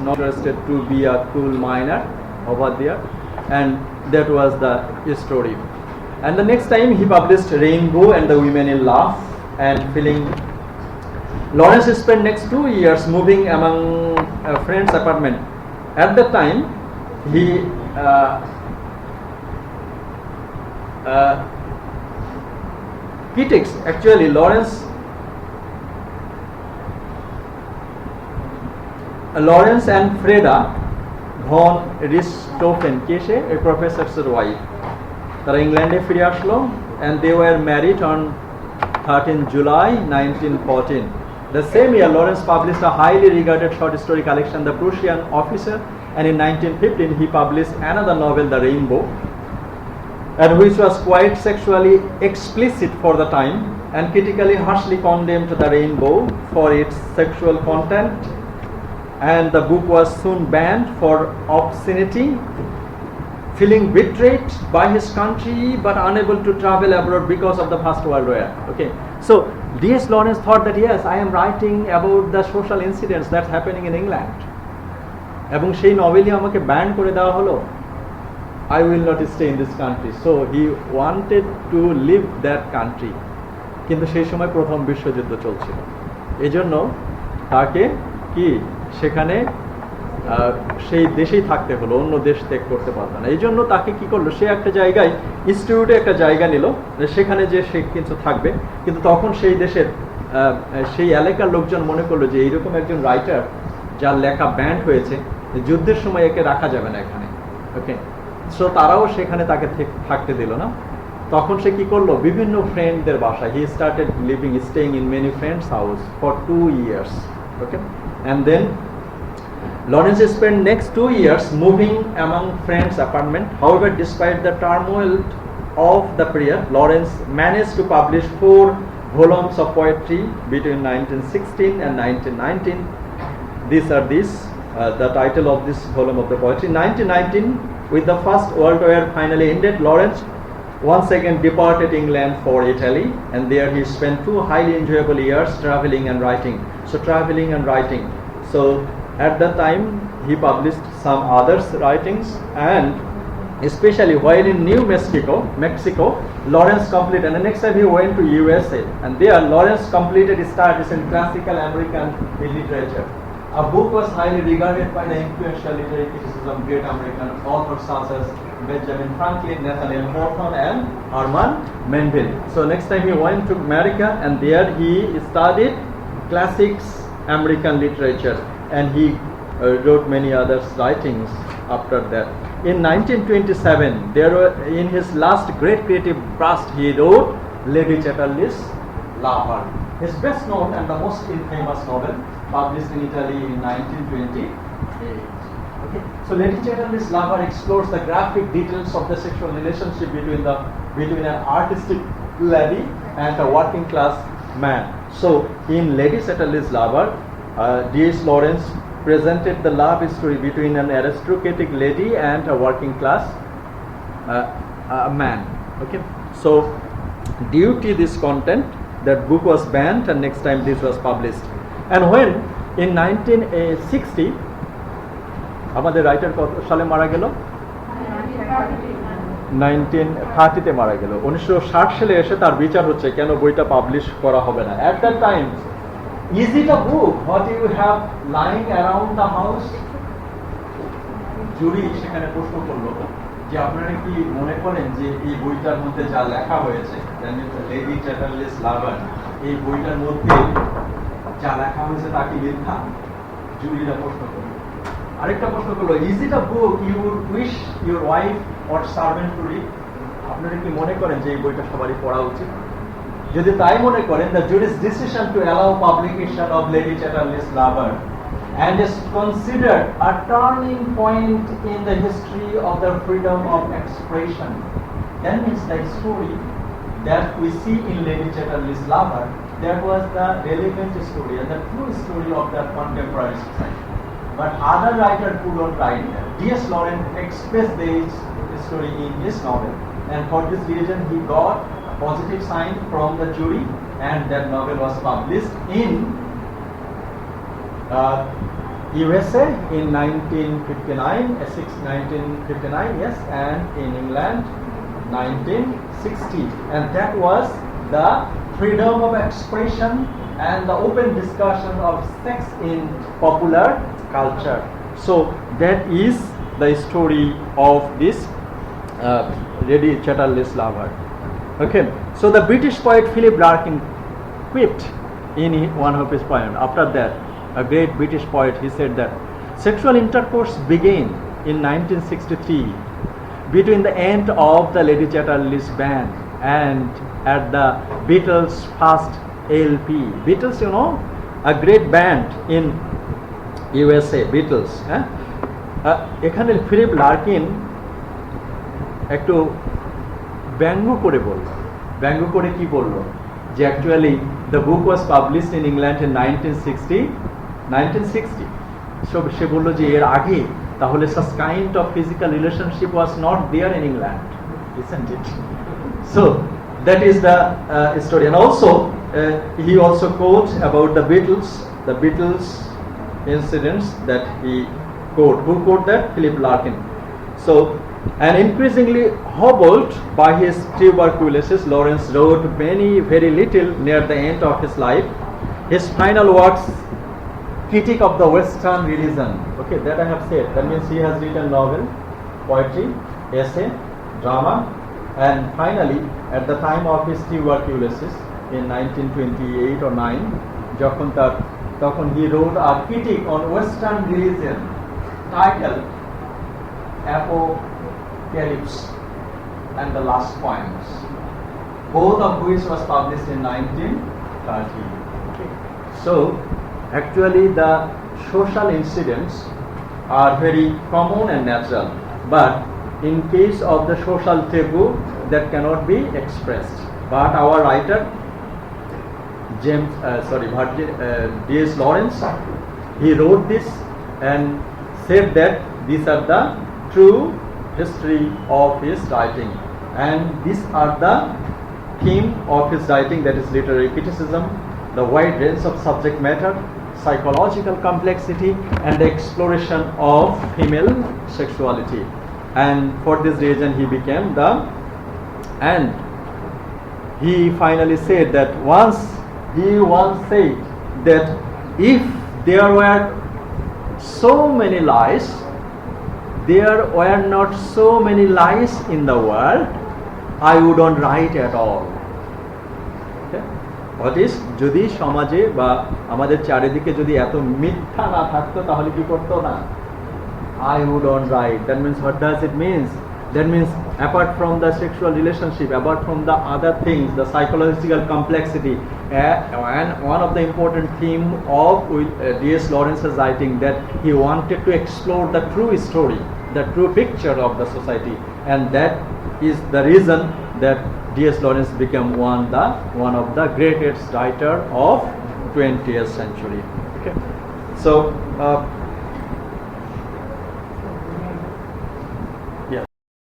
not interested to be a coal miner over there, and that was the story. And the next time he published Rainbow and the Women in Love and Feeling. Lawrence spent next 2 years moving among a friend's apartment. At that time, he critics actually Lawrence and Freda von Richthofen কেসে a professor's wife. তারা ইংল্যান্ডে ফিরে আসলো, and they were married on 13 July 1914. The same year, Lawrence published a highly regarded short story collection, The Prussian Officer, and in 1915 he published another novel, The Rainbow, and which was quite sexually explicit for the time, and critically harshly condemned The Rainbow for its sexual content, and the book was soon banned for obscenity. Feeling betrayed by his country but unable to travel abroad because of the First World War. Okay, so D.S. Lawrence thought that yes, I am writing about the social incidents that's happening in England, এবং সেই নভেলই আমাকে ban করে দেওয়া হলো. I will not stay in this country. So he wanted to leave that country. কিন্তু সেই সময় প্রথম বিশ্বযুদ্ধ চলছিল, এজন্য তাকে কি সেখানে সেই দেশেই থাকতে হলো, অন্য দেশ ত্যাগ করতে পারবে না। এই জন্য তাকে কি করলো, সে একটা জায়গায় ইনস্টিটিউটে একটা জায়গা নিল, সেখানে যে সে কিছু থাকবে। কিন্তু তখন সেই দেশের সেই এলাকার লোকজন মনে করলো যে এইরকম একজন রাইটার যার লেখা ব্যান্ড হয়েছে, যুদ্ধের সময় একে রাখা যাবে না এখানে। ওকে, সো তারাও সেখানে তাকে থাকতে দিল না। তখন সে কি করলো, বিভিন্ন ফ্রেন্ডদের বাসায়, he started living, staying in many friends house for 2 years. Okay, and then Lawrence spent next 2 years moving among friends' apartment. However, despite the turmoil of the period, Lawrence managed to publish 4 volumes of poetry between 1916 and 1919. The title of this volume of the poetry. 1919, with the First World War finally ended, Lawrence once again departed England for Italy, and there he spent 2 highly enjoyable years traveling and writing. So at that time he published some others writings, and especially while in New Mexico, Lawrence completed, and the next time he went to USA, and there Lawrence completed his studies in classical American literature. A book was highly regarded by the influential literary criticism of great American authors such as Benjamin Franklin, Nathaniel Hawthorne, and Herman Melville. So next time he went to America, and there he studied classics American literature, and he wrote many other writings after that. In 1927, in his last great creative burst, he wrote Lady Chatterley's Lover, his best known and the most infamous novel, published in Italy in 1928. Okay, so Lady Chatterley's Lover explores the graphic details of the sexual relationship between an artistic lady and a working class man. So in Lady Chatterley's Lover, D.S. Lawrence presented the love story between an aristocratic lady and a working class man. Okay, so due to this content, that book was banned, and next time this was published. And when in 1960 আমাদের writer কত সালে মারা গেল, 1930-তে মারা গেল। 1960 সালে এসে তার বিচার হচ্ছে কেন বইটা পাবলিশ করা হবে না। At that time, is it a book what you have lying around the house? জুরি সেখানে প্রশ্ন করলো যে আপনারা কি মনে করেন যে এই বইটার মধ্যে যা লেখা হয়েছে, লেডি চ্যাটারলিস লাভার, এই বইটার মধ্যে যা লেখা হয়েছে তা কি মিথ্যা? জুরিরা প্রশ্ন করলো। আরেকটা প্রশ্ন করলো, is it a book you would wish your wife or servant to read? আপনারা কি মনে করেন যে এই বইটা সবারই পড়া উচিত? যদি তাই মনে করেন, the jury's decision to allow publication of Lady Chatterley's Lover and is considered a turning point in the history of the freedom of expression. That means the story that we see in Lady Chatterley's Lover, that was the relevant story and the true story of that contemporary society. But other writers could not write that. D.S. Lawrence expressed this story in his novel, and for this reason he got a positive sign from the jury, and that novel was published in USA in 1959, 1959, yes, and in England 1960, and that was the freedom of expression and the open discussion of sex in popular culture. So that is the story of this Lady Chatterley's lover. Okay, so the British poet Philip Larkin quipped in one of his poems. After that, a great British poet, he said that sexual intercourse began in 1963 between the end of the Lady Chatterley's band and at the Beatles' first LP. Beatles, you know, a great band in USA, Beatles. এখানে Philip Larkin একটু ব্যঙ্গ করে বলল, ব্যঙ্গ করে কি বলল, যে actually the book was published in England in 1960. সে বলল যে এর আগে তাহলে such kind of physical relationship was not there in England, isn't it? So that is the story. And also he also quotes about the Beatles incidents that he quote. Who quote that? Philip Larkin. So, and increasingly hobbled by his tuberculosis, Lawrence wrote very little near the end of his life. His final works, Critique of the Western Religion. Okay, that I have said. That means he has written novel, poetry, essay, drama, and finally, at the time of his tuberculosis in 1928 or 9, তখন he wrote a critique on Western religion titled Apocalypse and the Last Poems, both of which was published in 1930. Okay. So actually the social incidents are very common and natural, but in case of the social taboo, that cannot be expressed. But our writer D.S. Lawrence, he wrote this and said that these are the true history of his writing, and these are the theme of his writing, that is literary criticism, the wide range of subject matter, psychological complexity, and the exploration of female sexuality. And for this reason and he finally said that he once said that if there were so many lies, there were not so many lies in the world, I wouldn't write at all. Okay? যদি সমাজে বা আমাদের চারিদিকে যদি এত মিথ্যা না থাকতো তাহলে কি করতো না? I wouldn't write. That means, what does it mean? That means apart from the sexual relationship, apart from the other things, the psychological complexity, and one of the important theme of D.S. Lawrence's writing, that he wanted to explore the true story, the true picture of the society, and that is the reason that D.S. Lawrence became one of the greatest writer of 20th century. Okay. So